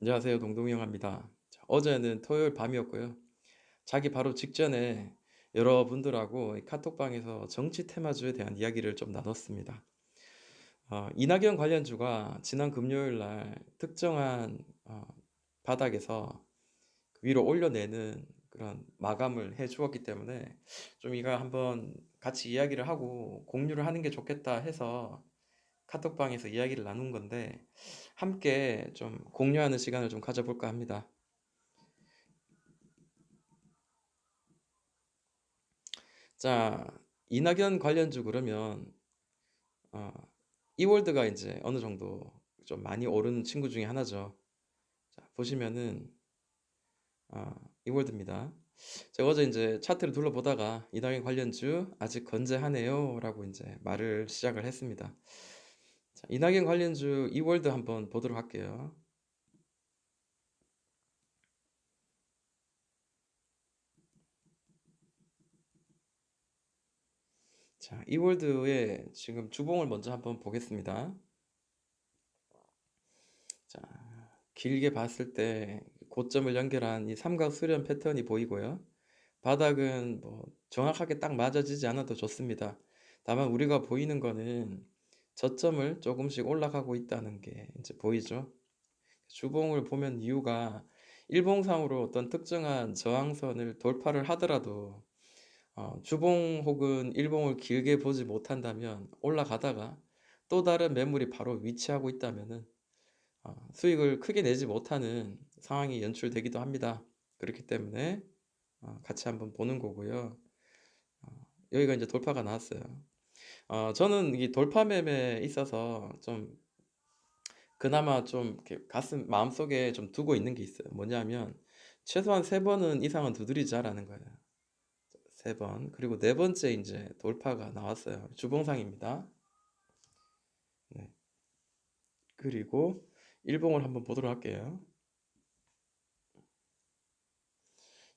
안녕하세요. 동동이 형입니다. 어제는 토요일 밤이었고요. 자기 바로 직전에 여러분들하고 이 카톡방에서 정치 테마주에 대한 이야기를 좀 나눴습니다. 이낙연 관련주가 지난 금요일 날 특정한 바닥에서 위로 올려내는 그런 마감을 해 주었기 때문에 좀 이거 한번 같이 이야기를 하고 공유를 하는 게 좋겠다 해서 카톡방에서 이야기를 나눈 건데 함께 좀 공유하는 시간을 좀 가져볼까 합니다. 자, 이낙연 관련주 그러면 어, 이월드가 이제 어느 정도 좀 많이 오른 친구 중에 하나죠. 자, 보시면은 이월드입니다. 제가 어제 이제 차트를 둘러보다가 이낙연 관련주 아직 건재하네요라고 이제 말을 시작을 했습니다. 자, 이낙연 관련주 이월드 한번 보도록 할게요. 자, 이월드의 지금 주봉을 먼저 한번 보겠습니다. 자, 길게 봤을 때 고점을 연결한 이 삼각 수렴 패턴이 보이고요. 바닥은 뭐 정확하게 딱 맞아지지 않아도 좋습니다. 다만 우리가 보이는 거는 저점을 조금씩 올라가고 있다는 게 이제 보이죠. 주봉을 보면 이유가 일봉상으로 어떤 특정한 저항선을 돌파를 하더라도 주봉 혹은 일봉을 길게 보지 못한다면 올라가다가 또 다른 매물이 바로 위치하고 있다면은 수익을 크게 내지 못하는 상황이 연출되기도 합니다. 그렇기 때문에 같이 한번 보는 거고요. 여기가 이제 돌파가 나왔어요. 저는 이 돌파 매매에 있어서 좀 그나마 좀 이렇게 가슴 마음속에 좀 두고 있는 게 있어요. 뭐냐면 최소한 세 번은 이상은 두드리자라는 거예요. 세 번. 그리고 네 번째 이제 돌파가 나왔어요. 주봉상입니다. 네. 그리고 일봉을 한번 보도록 할게요.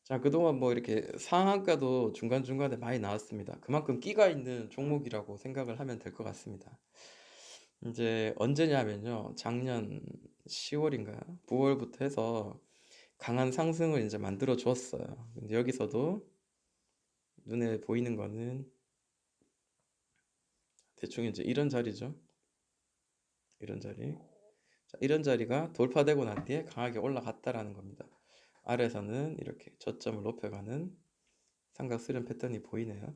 자, 그동안 뭐 이렇게 상한가도 중간중간에 많이 나왔습니다. 그만큼 끼가 있는 종목이라고 생각을 하면 될 것 같습니다. 이제 언제냐면요. 작년 10월인가 9월부터 해서 강한 상승을 이제 만들어 주었어요. 근데 여기서도 눈에 보이는 거는 대충 이제 이런 자리죠. 이런 자리. 자, 이런 자리가 돌파되고 난 뒤에 강하게 올라갔다라는 겁니다. 아래에서는 이렇게 저점을 높여가는 삼각 수렴 패턴이 보이네요.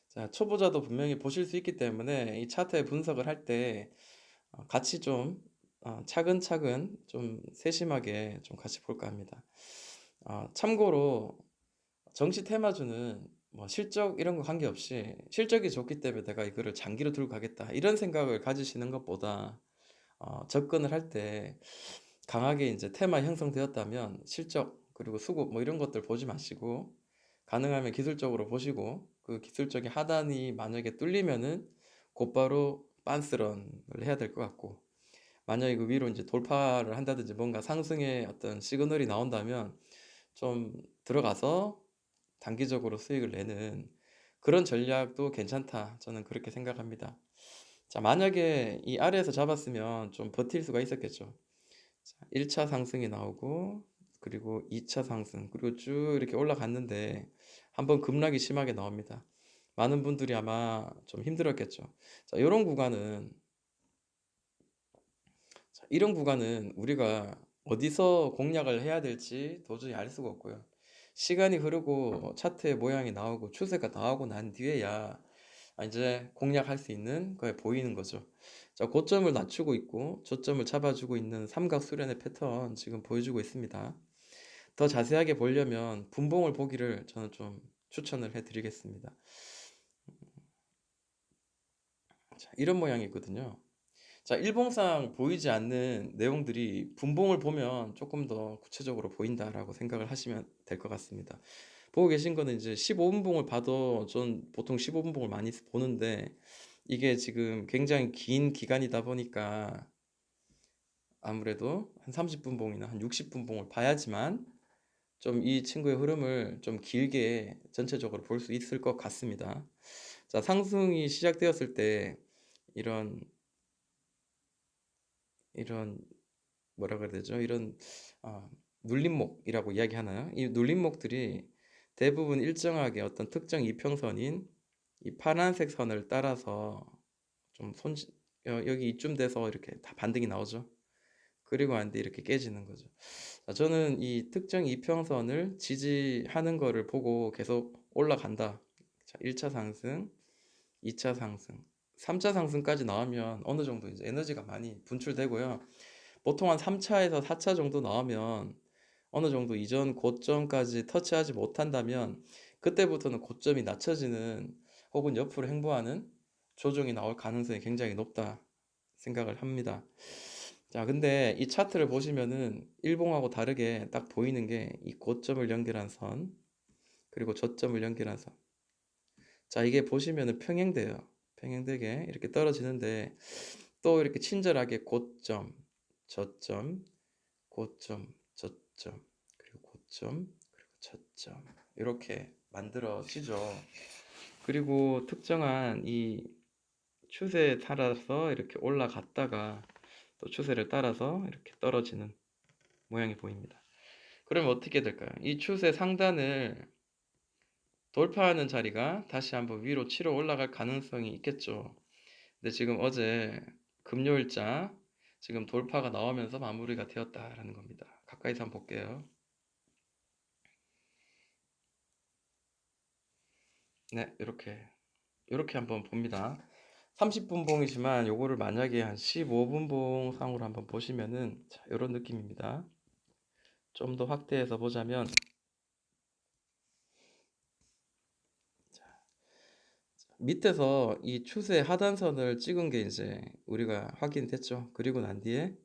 자, 초보자도 분명히 보실 수 있기 때문에 이 차트의 분석을 할 때 같이 좀 차근차근 좀 세심하게 좀 같이 볼까 합니다. 참고로 정시 테마주는 뭐 실적 이런 거 관계없이 실적이 좋기 때문에 내가 이거를 장기로 들고 가겠다 이런 생각을 가지시는 것보다 접근을 할 때 강하게 이제 테마 형성되었다면 실적 그리고 수급 뭐 이런 것들 보지 마시고 가능하면 기술적으로 보시고 그 기술적인 하단이 만약에 뚫리면은 곧바로 빤스런을 해야 될 것 같고 만약에 그 위로 이제 돌파를 한다든지 뭔가 상승의 어떤 시그널이 나온다면 좀 들어가서 단기적으로 수익을 내는 그런 전략도 괜찮다. 저는 그렇게 생각합니다. 자, 만약에 이 아래에서 잡았으면 좀 버틸 수가 있었겠죠. 자, 1차 상승이 나오고 그리고 2차 상승 그리고 쭉 이렇게 올라갔는데 한번 급락이 심하게 나옵니다. 많은 분들이 아마 좀 힘들었겠죠. 자, 이런 구간은 우리가 어디서 공략을 해야 될지 도저히 알 수가 없고요. 시간이 흐르고 차트의 모양이 나오고 추세가 나오고 난 뒤에야 이제 공략할 수 있는 거에 보이는 거죠. 자, 고점을 낮추고 있고 저점을 잡아주고 있는 삼각 수렴의 패턴 지금 보여주고 있습니다. 더 자세하게 보려면 분봉을 보기를 저는 좀 추천을 해드리겠습니다. 자, 이런 모양이 있거든요. 자, 일봉상 보이지 않는 내용들이 분봉을 보면 조금 더 구체적으로 보인다라고 생각을 하시면 될 것 같습니다. 보고 계신 거는 이제 15분봉을 봐도 전 보통 15분봉을 많이 보는데 이게 지금 굉장히 긴 기간이다 보니까 아무래도 한 30분봉이나 한 60분봉을 봐야지만 좀 이 친구의 흐름을 좀 길게 전체적으로 볼 수 있을 것 같습니다. 자, 상승이 시작되었을 때 이런 이런 뭐라 그래야 되죠? 이런 눌림목이라고 이야기하나요? 이 눌림목들이 대부분 일정하게 어떤 특정 이평선인 이 파란색 선을 따라서 좀 여기 이쯤 돼서 이렇게 다 반등이 나오죠. 그리고 안 돼 이렇게 깨지는 거죠. 자, 저는 이 특정 이평선을 지지하는 거를 보고 계속 올라간다. 자, 1차 상승, 2차 상승, 3차 상승까지 나오면 어느 정도 이제 에너지가 많이 분출되고요. 보통 한 3차에서 4차 정도 나오면 어느 정도 이전 고점까지 터치하지 못한다면 그때부터는 고점이 낮춰지는 혹은 옆으로 행보하는 조정이 나올 가능성이 굉장히 높다 생각을 합니다. 자, 근데 이 차트를 보시면은 일봉하고 다르게 딱 보이는 게 이 고점을 연결한 선, 그리고 저점을 연결한 선. 자, 이게 보시면은 평행돼요. 평행되게 이렇게 떨어지는데 또 이렇게 친절하게 고점, 저점, 고점, 저점, 그리고 고점, 그리고 저점 이렇게 만들어지죠. 그리고 특정한 이 추세에 따라서 이렇게 올라갔다가 또 추세를 따라서 이렇게 떨어지는 모양이 보입니다. 그러면 어떻게 될까요? 이 추세 상단을 돌파하는 자리가 다시 한번 위로 치러 올라갈 가능성이 있겠죠. 근데 지금 어제 금요일자 지금 돌파가 나오면서 마무리가 되었다라는 겁니다. 가까이서 한번 볼게요. 네, 이렇게 한번 봅니다. 30분 봉이지만 요거를 만약에 한 15분 봉 상으로 한번 보시면은 자, 이런 느낌입니다. 좀 더 확대해서 보자면 밑에서 이 추세 하단선을 찍은 게 이제 우리가 확인됐죠. 그리고 난 뒤에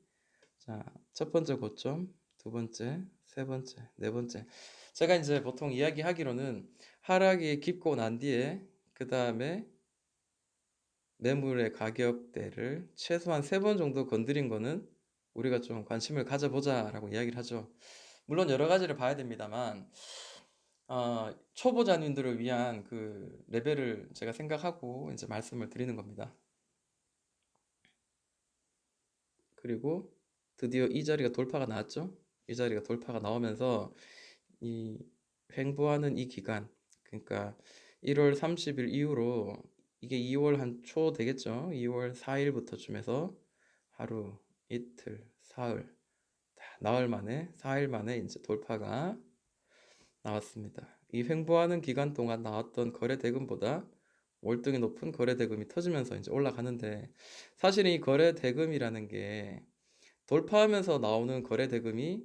자, 첫 번째 고점, 두 번째, 세 번째, 네 번째. 제가 이제 보통 이야기하기로는 하락이 깊고 난 뒤에 그 다음에 매물의 가격대를 최소한 3번 정도 건드린 거는 우리가 좀 관심을 가져보자라고 이야기를 하죠. 물론 여러 가지를 봐야 됩니다만 초보자님들을 위한 그 레벨을 제가 생각하고 이제 말씀을 드리는 겁니다. 그리고 드디어 이 자리가 돌파가 나왔죠. 이 자리가 돌파가 나오면서 이 횡보하는 이 기간, 그러니까 1월 30일 이후로 이게 2월 한 초 되겠죠. 2월 4일부터쯤에서 하루, 이틀, 사흘, 나흘 만에, 4일 만에 이제 돌파가 나왔습니다. 이 횡보하는 기간 동안 나왔던 거래 대금보다 월등히 높은 거래 대금이 터지면서 이제 올라가는데 사실 이 거래 대금이라는 게 돌파하면서 나오는 거래 대금이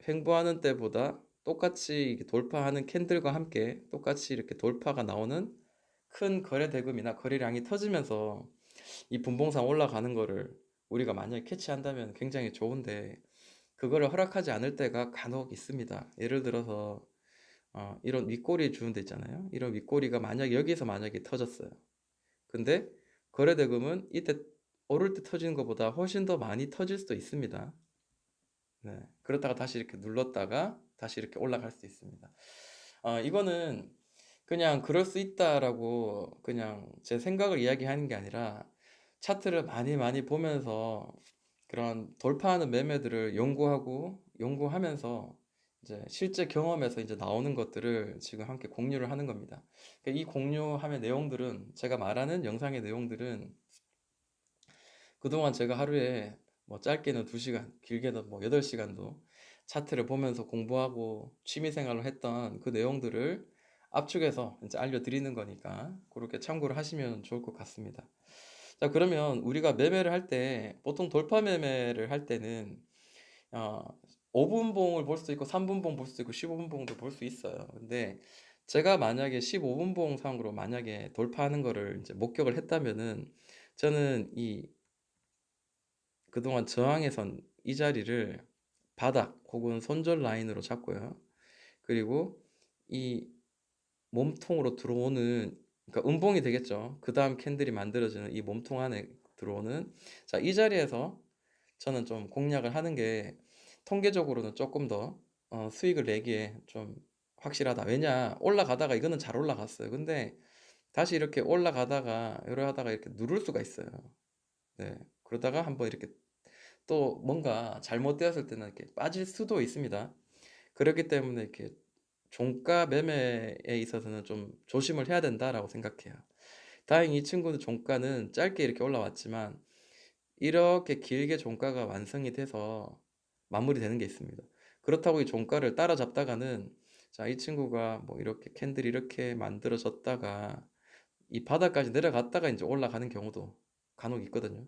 횡보하는 때보다 똑같이 돌파하는 캔들과 함께 똑같이 이렇게 돌파가 나오는 큰 거래 대금이나 거래량이 터지면서 이 분봉상 올라가는 거를 우리가 만약에 캐치한다면 굉장히 좋은데 그거를 허락하지 않을 때가 간혹 있습니다. 예를 들어서 이런 윗꼬리 주는 데 있잖아요. 이런 윗꼬리가 여기서 만약에 터졌어요. 근데 거래 대금은 이때 오를 때 터지는 것보다 훨씬 더 많이 터질 수도 있습니다. 네. 그렇다가 다시 이렇게 눌렀다가 다시 이렇게 올라갈 수 있습니다. 이거는 그냥 그럴 수 있다라고 그냥 제 생각을 이야기하는 게 아니라 차트를 많이 많이 보면서 그런 돌파하는 매매들을 연구하면서 이제 실제 경험에서 이제 나오는 것들을 지금 함께 공유를 하는 겁니다. 이 공유함의 내용들은 제가 말하는 영상의 내용들은 그동안 제가 하루에 뭐 짧게는 2시간, 길게는 뭐 8시간도 차트를 보면서 공부하고 취미생활을 했던 그 내용들을 압축해서 이제 알려드리는 거니까 그렇게 참고를 하시면 좋을 것 같습니다. 자, 그러면 우리가 매매를 할 때 보통 돌파 매매를 할 때는 5분봉을 볼 수 있고 3분봉 볼 수 있고 15분봉도 볼 수 있어요. 근데 제가 만약에 15분봉 상으로 만약에 돌파하는 거를 이제 목격을 했다면은 저는 이 그동안 저항해선 이 자리를 바닥 혹은 손절 라인으로 잡고요. 그리고 이 몸통으로 들어오는 그러니까 음봉이 되겠죠. 그 다음 캔들이 만들어지는 이 몸통 안에 들어오는 자, 이 자리에서 저는 좀 공략을 하는 게 통계적으로는 조금 더 수익을 내기에 좀 확실하다. 왜냐? 올라가다가 이거는 잘 올라갔어요. 근데 다시 이렇게 올라가다가 이러다가 이렇게 누를 수가 있어요. 네. 그러다가 한번 이렇게 또 뭔가 잘못되었을 때는 이렇게 빠질 수도 있습니다. 그렇기 때문에 이렇게 종가 매매에 있어서는 좀 조심을 해야 된다라고 생각해요. 다행히 이 친구는 종가는 짧게 이렇게 올라왔지만 이렇게 길게 종가가 완성이 돼서 마무리되는 게 있습니다. 그렇다고 이 종가를 따라잡다가는 자, 이 친구가 뭐 이렇게 캔들이 이렇게 만들어졌다가 이 바닥까지 내려갔다가 이제 올라가는 경우도 간혹 있거든요.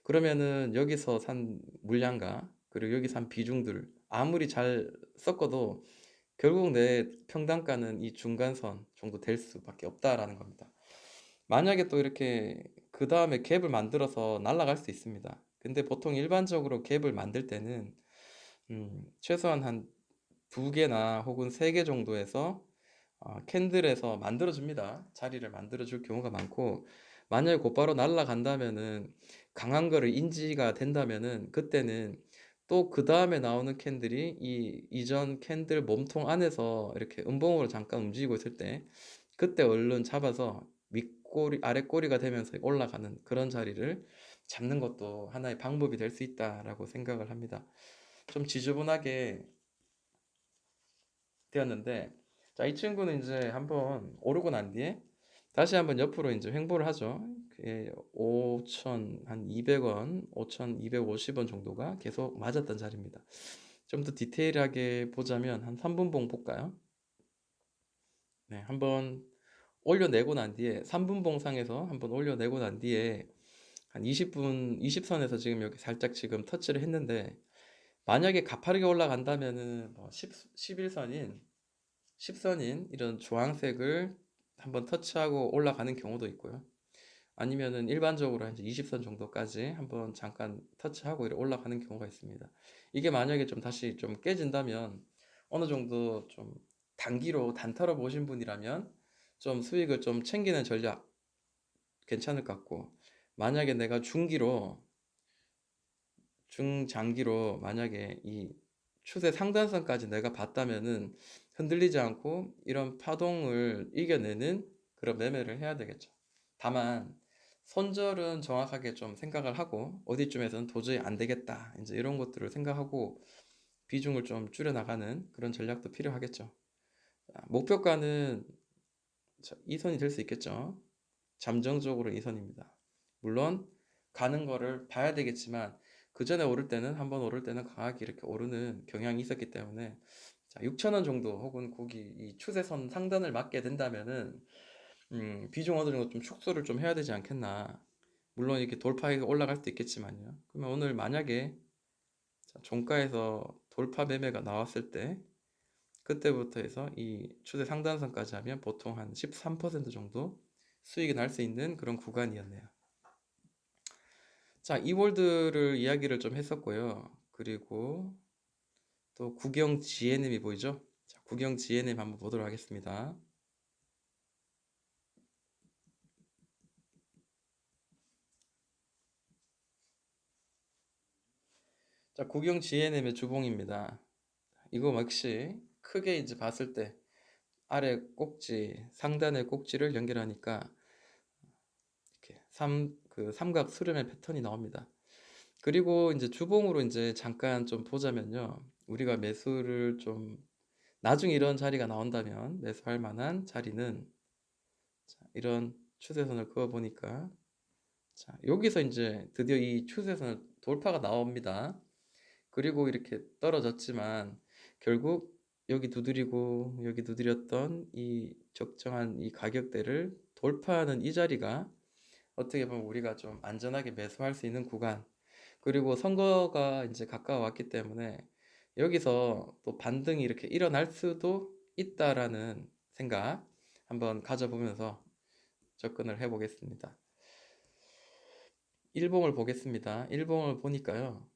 그러면은 여기서 산 물량과 그리고 여기 산 비중들 아무리 잘 섞어도 결국 내 평단가는 이 중간선 정도 될 수밖에 없다라는 겁니다. 만약에 또 이렇게 그 다음에 갭을 만들어서 날아갈 수 있습니다. 근데 보통 일반적으로 갭을 만들 때는 최소한 한 두 개나 혹은 세 개 정도에서 캔들에서 만들어줍니다. 자리를 만들어줄 경우가 많고 만약에 곧바로 날아간다면은 강한 거를 인지가 된다면은 그때는 또 그 다음에 나오는 캔들이 이 이전 캔들 몸통 안에서 이렇게 음봉으로 잠깐 움직이고 있을 때 그때 얼른 잡아서 윗꼬리 아랫꼬리가 되면서 올라가는 그런 자리를 잡는 것도 하나의 방법이 될 수 있다라고 생각을 합니다. 좀 지저분하게 되었는데 자, 이 친구는 이제 한번 오르고 난 뒤에 다시 한번 옆으로 이제 횡보를 하죠. 5천 한 200원, 5,250원 정도가 계속 맞았던 자리입니다. 좀 더 디테일하게 보자면 한 3분봉 볼까요? 네, 한번 올려내고 난 뒤에 3분봉 상에서 한번 올려내고 난 뒤에 한 20분, 20선에서 지금 여기 살짝 지금 터치를 했는데 만약에 가파르게 올라간다면은 뭐 11선인 10선인 이런 주황색을 한번 터치하고 올라가는 경우도 있고요. 아니면은 일반적으로 이제 20선 정도까지 한번 잠깐 터치하고 이렇게 올라가는 경우가 있습니다. 이게 만약에 좀 다시 좀 깨진다면 어느 정도 좀 단기로 단타로 보신 분이라면 좀 수익을 좀 챙기는 전략 괜찮을 것 같고 만약에 내가 중장기로 만약에 이 추세 상단선까지 내가 봤다면은 흔들리지 않고 이런 파동을 이겨내는 그런 매매를 해야 되겠죠. 다만 손절은 정확하게 좀 생각을 하고 어디쯤에서는 도저히 안 되겠다. 이제 이런 것들을 생각하고 비중을 좀 줄여 나가는 그런 전략도 필요하겠죠. 목표가는 이 선이 될 수 있겠죠. 잠정적으로 이 선입니다. 물론 가는 거를 봐야 되겠지만 그 전에 오를 때는 한번 오를 때는 강하게 이렇게 오르는 경향이 있었기 때문에 자, 6,000원 정도 혹은 거기 이 추세선 상단을 맞게 된다면은 비중 어느 정도 좀 축소를 좀 해야 되지 않겠나. 물론 이렇게 돌파해 올라갈 수도 있겠지만요. 그러면 오늘 만약에 자, 종가에서 돌파 매매가 나왔을 때 그때부터 해서 이 추세 상단선까지 하면 보통 한 13% 정도 수익이 날 수 있는 그런 구간이었네요. 자, 이월드를 이야기를 좀 했었고요. 그리고 또 국영 GNM이 보이죠? 자, 국영 GNM 한번 보도록 하겠습니다. 자, 국영 GNM의 주봉입니다. 이거 역시 크게 이제 봤을 때 아래 꼭지, 상단의 꼭지를 연결하니까 이렇게 그 삼각 수렴의 패턴이 나옵니다. 그리고 이제 주봉으로 이제 잠깐 좀 보자면요. 우리가 매수를 좀 나중에 이런 자리가 나온다면 매수할 만한 자리는 자, 이런 추세선을 그어 보니까 자, 여기서 이제 드디어 이 추세선을 돌파가 나옵니다. 그리고 이렇게 떨어졌지만 결국 여기 두드리고 여기 두드렸던 이 적정한 이 가격대를 돌파하는 이 자리가 어떻게 보면 우리가 좀 안전하게 매수할 수 있는 구간 그리고 선거가 이제 가까워왔기 때문에 여기서 또 반등이 이렇게 일어날 수도 있다라는 생각 한번 가져보면서 접근을 해 보겠습니다. 일봉을 보겠습니다. 일봉을 보니까요.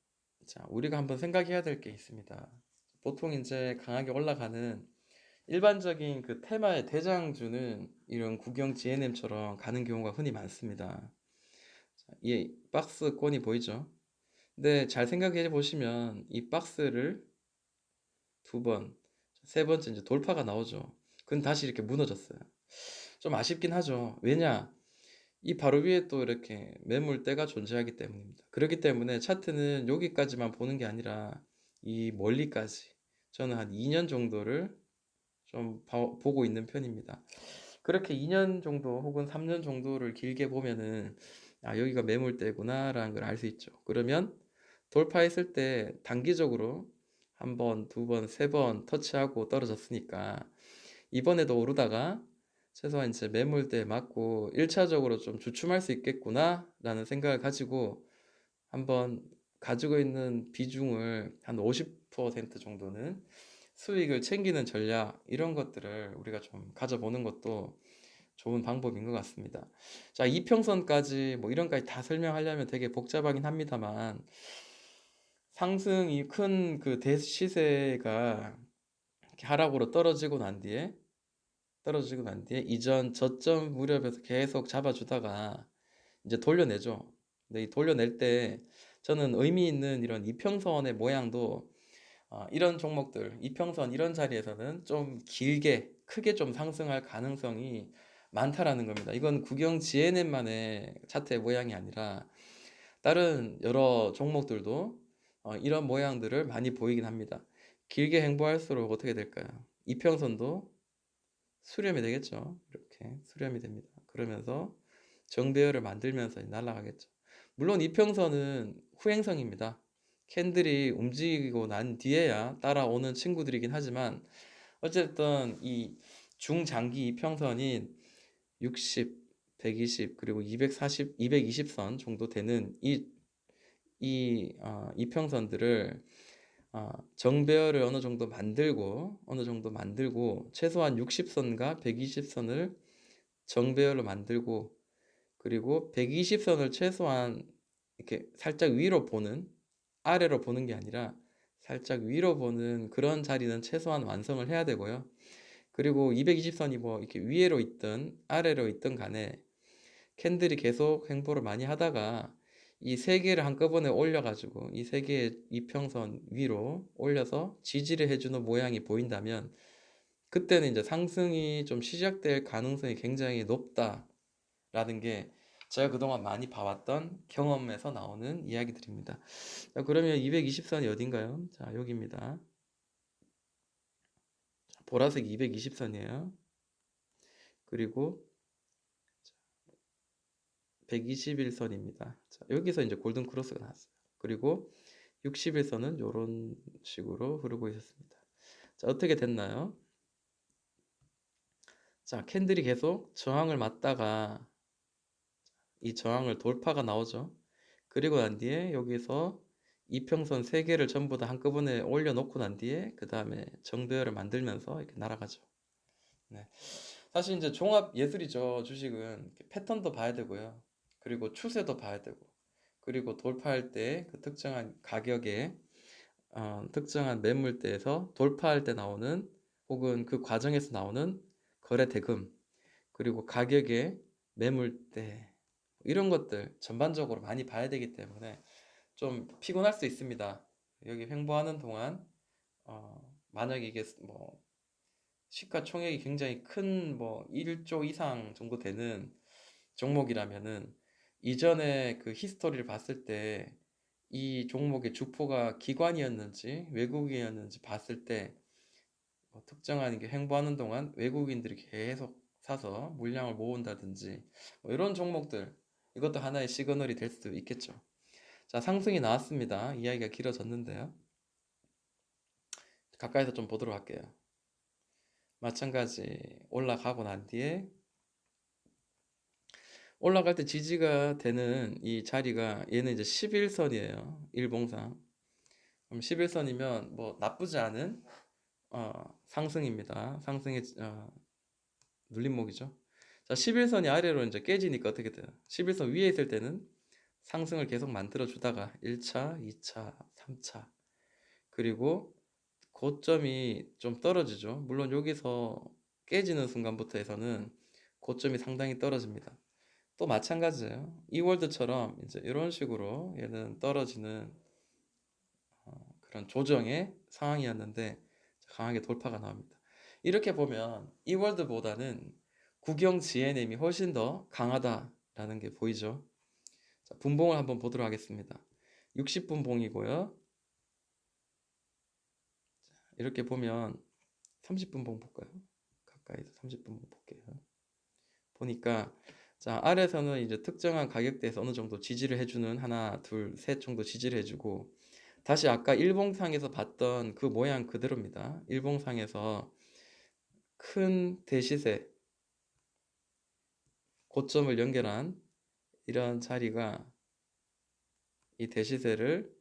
자, 우리가 한번 생각해야 될 게 있습니다. 보통 이제 강하게 올라가는 일반적인 그 테마의 대장주는 이런 국영 GNM처럼 가는 경우가 흔히 많습니다. 자, 이 박스권이 보이죠? 근데 잘 생각해 보시면 이 박스를 두 번, 세 번째 이제 돌파가 나오죠. 근데 다시 이렇게 무너졌어요. 좀 아쉽긴 하죠. 왜냐? 이 바로 위에 또 이렇게 매물대가 존재하기 때문입니다. 그렇기 때문에 차트는 여기까지만 보는 게 아니라 이 멀리까지 저는 한 2년 정도를 좀 보고 있는 편입니다. 그렇게 2년 정도 혹은 3년 정도를 길게 보면은 아, 여기가 매물대구나라는 걸 알 수 있죠. 그러면 돌파했을 때 단기적으로 한 번, 두 번, 세 번 터치하고 떨어졌으니까 이번에도 오르다가 최소한 이제 매물대에 맞고 1차적으로 좀 주춤할 수 있겠구나라는 생각을 가지고 한번 가지고 있는 비중을 한 50% 정도는 수익을 챙기는 전략 이런 것들을 우리가 좀 가져보는 것도 좋은 방법인 것 같습니다. 자, 이평선까지 뭐 이런까지 다 설명하려면 되게 복잡하긴 합니다만 상승이 큰 그 대시세가 이렇게 하락으로 떨어지고 난 뒤에 이전 저점 무렵에서 계속 잡아주다가 이제 돌려내죠. 근데 이 돌려낼 때 저는 의미 있는 이런 이평선의 모양도 이런 종목들, 이평선 이런 자리에서는 좀 길게, 크게 좀 상승할 가능성이 많다라는 겁니다. 이건 국영 GNM만의 차트의 모양이 아니라 다른 여러 종목들도 이런 모양들을 많이 보이긴 합니다. 길게 행보할수록 어떻게 될까요? 이평선도 수렴이 되겠죠. 이렇게 수렴이 됩니다. 그러면서 정배열을 만들면서 날아가겠죠. 물론 이평선은 후행성입니다. 캔들이 움직이고 난 뒤에야 따라오는 친구들이긴 하지만 어쨌든 이 중장기 이평선인 60, 120 그리고 240, 220선 정도 되는 이평선들을 정배열을 어느 정도 만들고 최소한 60선과 120선을 정배열로 만들고 그리고 120선을 최소한 이렇게 살짝 위로 보는 아래로 보는 게 아니라 살짝 위로 보는 그런 자리는 최소한 완성을 해야 되고요. 그리고 220선이 뭐 이렇게 위로 있든 아래로 있든 간에 캔들이 계속 행보를 많이 하다가 이 세 개를 한꺼번에 올려가지고 이 세 개의 이평선 위로 올려서 지지를 해주는 모양이 보인다면 그때는 이제 상승이 좀 시작될 가능성이 굉장히 높다라는 게 제가 그동안 많이 봐왔던 경험에서 나오는 이야기들입니다. 자, 그러면 220선이 어딘가요? 자, 여기입니다. 보라색 220선이에요. 그리고 121선입니다. 자, 여기서 이제 골든 크로스가 나왔어요. 그리고 61선은 이런 식으로 흐르고 있었습니다. 자, 어떻게 됐나요? 자, 캔들이 계속 저항을 맞다가 이 저항을 돌파가 나오죠. 그리고 난 뒤에 여기서 이평선 3개를 전부 다 한꺼번에 올려놓고 난 뒤에 그 다음에 정배열을 만들면서 이렇게 날아가죠. 네. 사실 이제 종합 예술이죠. 주식은 패턴도 봐야 되고요. 그리고 추세도 봐야 되고 그리고 돌파할 때 그 특정한 가격에 특정한 매물대에서 돌파할 때 나오는 혹은 그 과정에서 나오는 거래 대금 그리고 가격의 매물대 이런 것들 전반적으로 많이 봐야 되기 때문에 좀 피곤할 수 있습니다. 여기 횡보하는 동안 만약에 이게 뭐 시가총액이 굉장히 큰 뭐 1조 이상 정도 되는 종목이라면은 이전에 그 히스토리를 봤을 때 이 종목의 주포가 기관이었는지 외국인이었는지 봤을 때 특정한 게 횡보하는 동안 외국인들이 계속 사서 물량을 모은다든지 뭐 이런 종목들 이것도 하나의 시그널이 될 수도 있겠죠. 자, 상승이 나왔습니다. 이야기가 길어졌는데요. 가까이서 좀 보도록 할게요. 마찬가지 올라가고 난 뒤에 올라갈 때 지지가 되는 이 자리가 얘는 이제 11선이에요. 일봉상. 그럼 11선이면 뭐 나쁘지 않은 상승입니다. 상승의 눌림목이죠. 자, 11선이 아래로 이제 깨지니까 어떻게 돼요? 11선 위에 있을 때는 상승을 계속 만들어 주다가 1차, 2차, 3차 그리고 고점이 좀 떨어지죠. 물론 여기서 깨지는 순간부터 해서는 고점이 상당히 떨어집니다. 또 마찬가지예요. 이월드처럼 이제 이런 식으로 얘는 떨어지는 그런 조정의 상황이었는데 강하게 돌파가 나옵니다. 이렇게 보면 이월드보다는 국영 GNM이 훨씬 더 강하다 라는 게 보이죠? 자, 분봉을 한번 보도록 하겠습니다. 60분봉이고요. 이렇게 보면 30분봉 볼까요? 가까이서 30분봉 볼게요. 보니까 자, 아래에서는 이제 특정한 가격대에서 어느 정도 지지를 해주는 하나, 둘, 셋 정도 지지를 해주고 다시 아까 일봉상에서 봤던 그 모양 그대로입니다. 일봉상에서 큰 대시세 고점을 연결한 이런 자리가 이 대시세를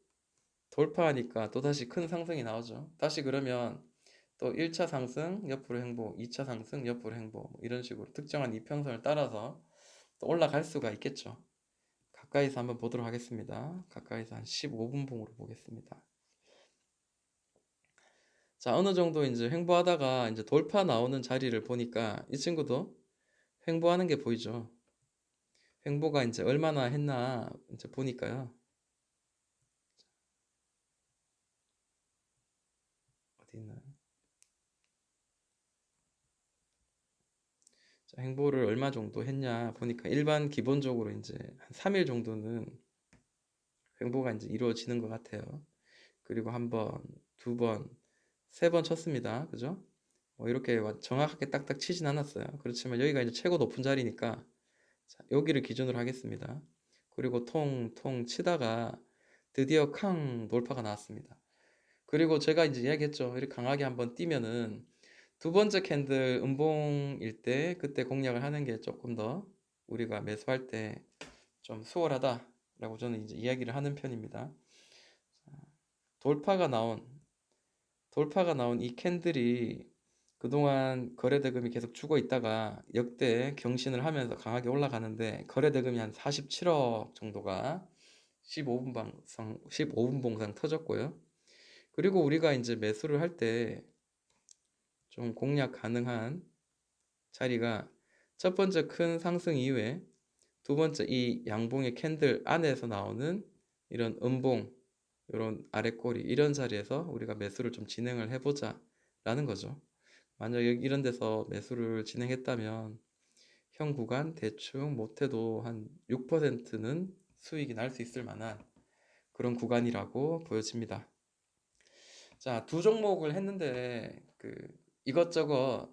돌파하니까 또다시 큰 상승이 나오죠. 다시 그러면 또 1차 상승, 옆으로 행보, 2차 상승, 옆으로 행보 뭐 이런 식으로 특정한 이평선을 따라서 또 올라갈 수가 있겠죠. 가까이서 한번 보도록 하겠습니다. 가까이서 한 15분봉으로 보겠습니다. 자, 어느 정도 이제 횡보하다가 이제 돌파 나오는 자리를 보니까 이 친구도 횡보하는 게 보이죠. 횡보가 이제 얼마나 했나 이제 보니까요. 어디 있나요? 자, 횡보를 얼마 정도 했냐 보니까 일반 기본적으로 이제 한 3일 정도는 횡보가 이제 이루어지는 것 같아요. 그리고 한 번, 두 번, 세 번 쳤습니다. 그죠? 뭐 이렇게 정확하게 딱딱 치진 않았어요. 그렇지만 여기가 이제 최고 높은 자리니까 자, 여기를 기준으로 하겠습니다. 그리고 통 치다가 드디어 캉 돌파가 나왔습니다. 그리고 제가 이제 이야기했죠. 이렇게 강하게 한번 뛰면은 두 번째 캔들 음봉일 때 그때 공략을 하는 게 조금 더 우리가 매수할 때 좀 수월하다라고 저는 이제 이야기를 하는 편입니다. 돌파가 나온 이 캔들이 그동안 거래대금이 계속 죽어 있다가 역대 경신을 하면서 강하게 올라가는데 거래대금이 한 47억 정도가 15분봉상 터졌고요. 그리고 우리가 이제 매수를 할 때 좀 공략 가능한 자리가 첫 번째 큰 상승 이후에 두 번째 이 양봉의 캔들 안에서 나오는 이런 음봉, 이런 아랫꼬리 이런 자리에서 우리가 매수를 좀 진행을 해보자 라는 거죠. 만약 이런 데서 매수를 진행했다면 현 구간 대충 못해도 한 6%는 수익이 날 수 있을 만한 그런 구간이라고 보여집니다. 자, 두 종목을 했는데 이것저것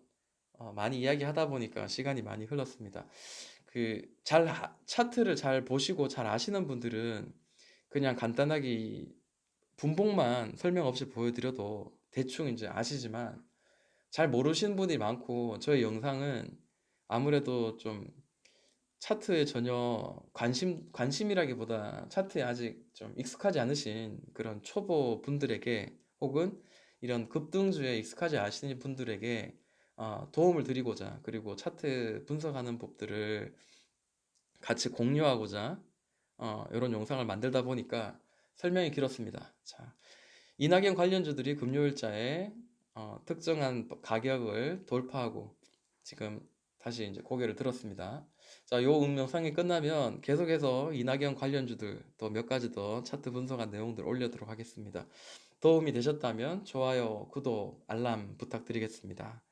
많이 이야기하다 보니까 시간이 많이 흘렀습니다. 차트를 잘 보시고 잘 아시는 분들은 그냥 간단하게 분봉만 설명 없이 보여드려도 대충 이제 아시지만 잘 모르시는 분이 많고 저희 영상은 아무래도 좀 차트에 전혀 관심이라기보다 차트에 아직 좀 익숙하지 않으신 그런 초보 분들에게 혹은 이런 급등주에 익숙하지 않으신 분들에게 도움을 드리고자 그리고 차트 분석하는 법들을 같이 공유하고자 이런 영상을 만들다 보니까 설명이 길었습니다. 자, 이낙연 관련주들이 금요일자에 특정한 가격을 돌파하고 지금 다시 이제 고개를 들었습니다. 자, 요 영상이 끝나면 계속해서 이낙연 관련주들 또 몇 가지 더 차트 분석한 내용들 올려도록 하겠습니다. 도움이 되셨다면 좋아요, 구독, 알람 부탁드리겠습니다.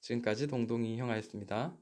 지금까지 동동이 형아였습니다.